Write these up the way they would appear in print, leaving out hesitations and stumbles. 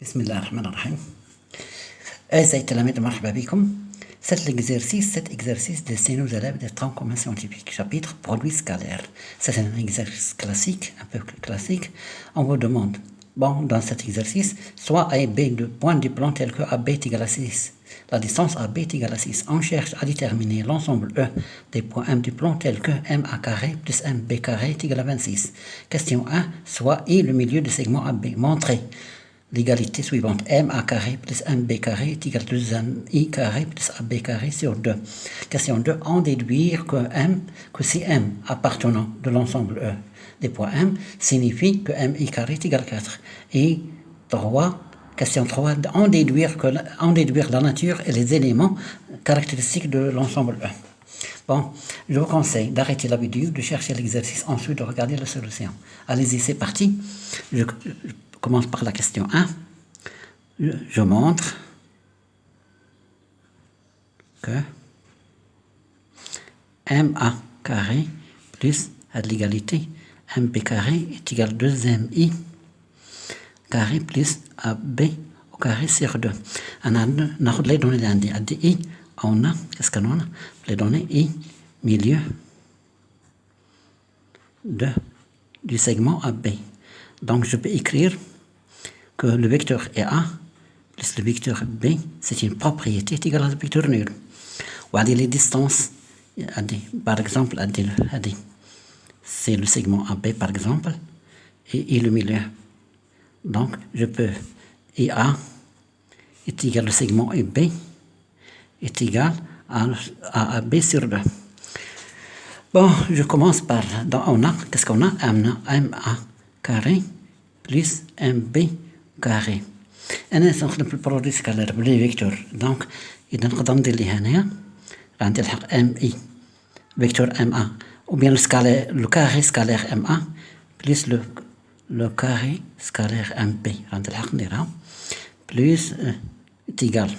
بسم الله الرحمن الرحيم. أعزائي التلاميذ مرحبا بكم. Cet exercice destine aux élèves des troncs communs scientifiques. Chapitre produits scalaires. C'est un exercice classique, un peu classique. On vous demande, dans cet exercice, soit A et B de points du plan tel que AB est égal à 6. La distance AB est égale à 6. On cherche à déterminer l'ensemble E des points M du plan tel que MA carré plus MB carré est égal à 26. Question 1. Soit I le milieu du segment AB. Montrez l'égalité suivante. MA carré plus MB carré est égal à 2MI carré plus AB carré sur 2. Question 2. En déduire que si M appartenant de l'ensemble E des points M signifie que MI carré est égal à 4. Et 3. Question 3. En déduire la nature et les éléments caractéristiques de l'ensemble E. Je vous conseille d'arrêter la vidéo, de chercher l'exercice, ensuite de regarder la solution. Allez-y, c'est parti. Je commence par la question 1. Je montre que MA carré plus à l'égalité MB carré est égal à 2MI carré plus AB au carré sur 2. On a les données d'ADI. On a, qu'est-ce qu'on a? Les données I, milieu du segment AB. Donc, je peux écrire que le vecteur A plus le vecteur B, c'est une propriété égale à le vecteur nul. Ou à les distances, par exemple, c'est le segment AB, par exemple, et le milieu. Donc, je peux, IA est égal au segment EB, est égal à AB sur 2. Je commence par, qu'est-ce qu'on a? MA carré plus MB carré. أنا سنخدم البرودوي سكالير بلي فيكتور. دونك إذا نقدر ندير لي هنايا غندير الحق MI فيكتور MA ou bien le carré scalaire MA plus le carré scalaire MB غندير الحق نديرها plus est égal.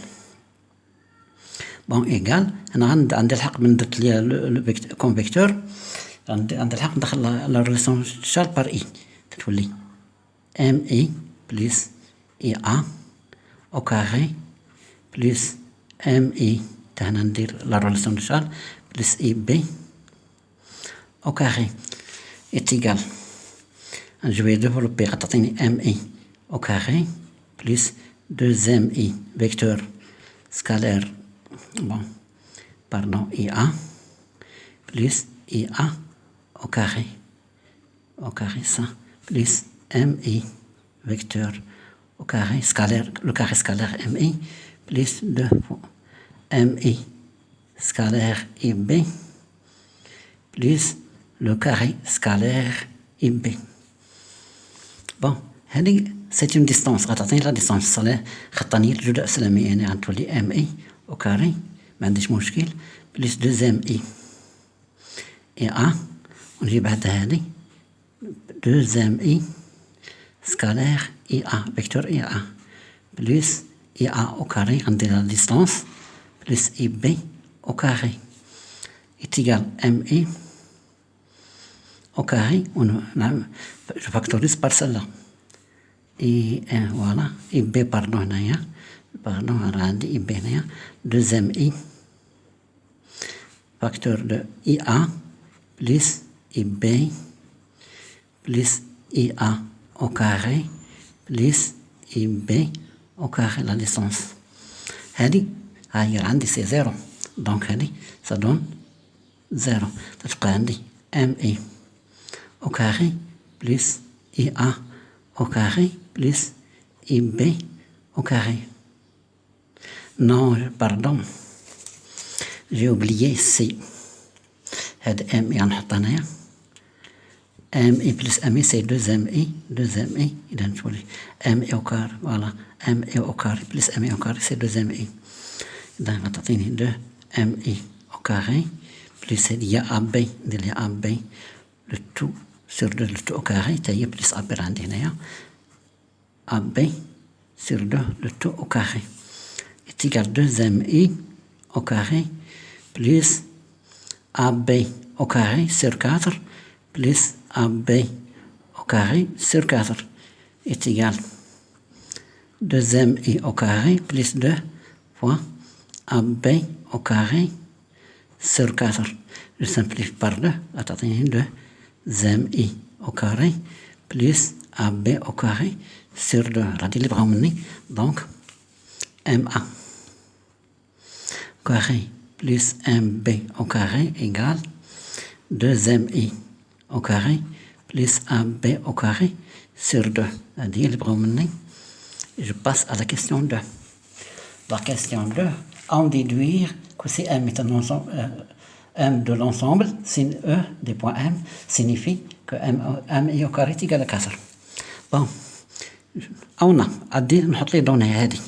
égal أنا عندي الحق من درت ليا كون فيكتور عندي الحق ندخل لا ريلاسيون شال بار إي تتولي MI plus IA au carré plus MI تهنا ندير لا ريلاسيون شال plus IB au carré est égal. Je vais développer غتعطيني MI au carré plus 2MI vecteur scalaire IA plus IA au carré ça plus MI vecteur au carré scalaire, le carré scalaire MI plus 2 MI scalaire IB plus le carré scalaire IB. C'est une distance. غتعطيني لا ديستانس خطاني الجزء السلامي يعني غتولي MI au carré ما عنديش مشكل plus 2MI IA ونجيب بعد هذه 2MI scalaire IA vecteur IA plus IA au carré غندير la distance plus IB au carré est égal MI au carré. Je factorise par celle-là. Et voilà, IB pardon هنايا راه عندي IB هنايا 2MI facteur de IA plus IB plus IA au carré plus IB au carré la distance. هذه هي عندي سي 0. donc هذه ça donne 0. تتبقى عندي MI au carré plus IA au carré plus IB au carré. Non, pardon. J'ai oublié C. هاد MI غنحط هنايا MI plus MI c'est 2MI إذا نتولي MI au carré voilà MI au carré plus MI au carré c'est 2MI. إذا غتعطيني 2MI au carré plus il y a AB ندير ليها AB le tout sur 2 le tout au carré تا هي plus AB عندي هنايا AB sur 2 le tout au carré est égal 2MI au carré plus AB au carré sur 4 plus AB au carré sur 4 est égal 2mi au carré plus 2 fois AB au carré sur 4. Je simplifie par 2. Attendez, 2mi au carré plus AB au carré sur 2. Donc, MA au carré plus MB au carré égale 2mi au carré plus AB au carré sur 2. Je passe à la question 2. La question 2, en déduire que si M est un ensemble, M de l'ensemble, sin E des points M, signifie que MI au carré est égal à 4. Bon, on a نحط les données هذه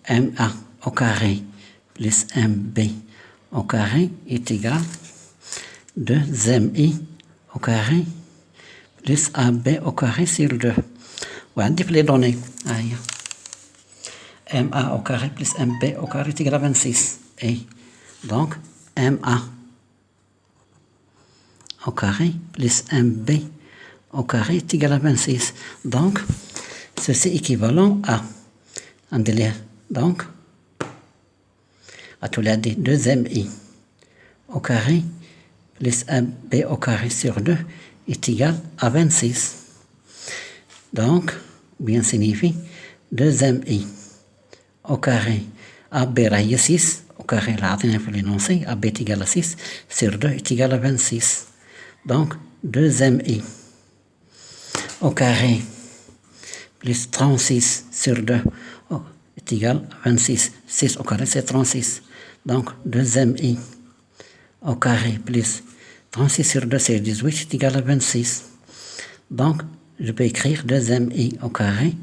MA au carré plus MB au carré est égal 2MI au carré plus AB au carré sur 2. وعندي في les données MA au carré plus MB au carré est égal à 26. Et donc MA au carré plus MB au carré est égal à 26. Donc ceci est équivalent à donc à tous les 2MI au carré plus MB au carré sur 2 est égal à 26. Donc, bien signifie 2MI au carré AB est 6 au carré là il faut l'énoncer AB est égal à 6 sur 2 est égal à 26. Donc 2MI au carré plus 36 sur 2 est égal à 26. 6 au carré c'est 36. Donc 2MI au carré plus 36 sur 2 c'est 18 est égal à 26. Donc je peux écrire 2MI au carré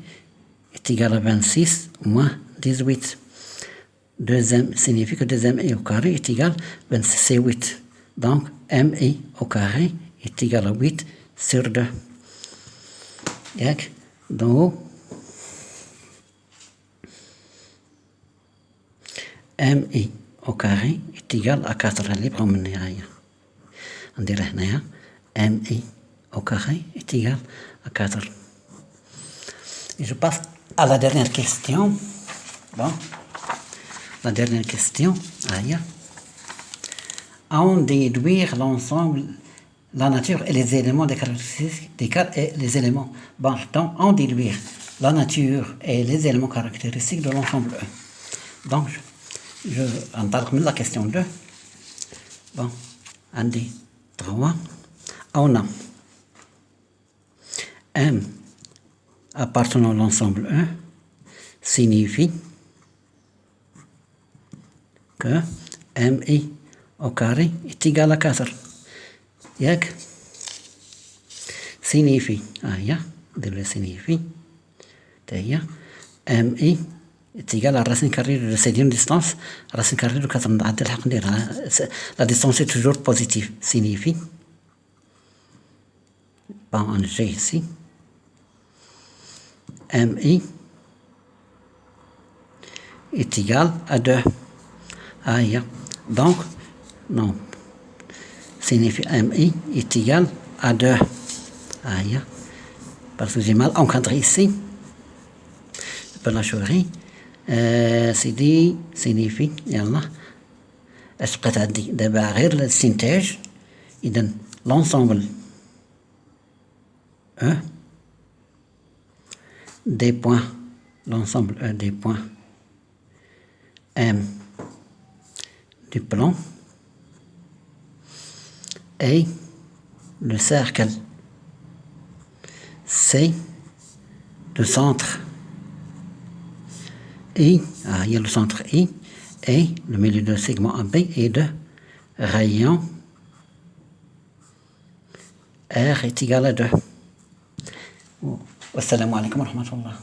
est égal à 26 moins 18. Deuxième signifie que 2MI au carré est égal à 26, c'est 8. Donc MI au carré est égal à 8 sur 2. Donc MI au carré est égal à 4. On dirait MI au carré est égal à 4. Et je passe à la dernière question. Bon. La dernière question. En déduire l'ensemble, la nature et les éléments des caractéristiques des cartes et les éléments. Bon, donc, en déduire la nature et les éléments caractéristiques de l'ensemble E. Donc, je parle de la question 2. Bon, 1, 2, 3. On a M appartenant à l'ensemble E signifie que MI au carré est égal à 4. Signifie, signifie, MI est égal à la racine carrée de cette distance, racine carrée de 4. La distance est toujours positive. Signifie, pas en G ici, MI est égal à 2. Donc, non. Signifie MI est égal à 2. Parce que j'ai mal encadré ici. Je peux la chourir. C'est dit, signifie, يلا. أسقط هذه دابا غير الاستنتاج. إذا l'ensemble E des points, l'ensemble E des points M du plan et le cercle C de centre I, il y a le centre I et le milieu de segment AB et de rayon R est égal à 2. Wassalamu alaikum wa rahmatullah.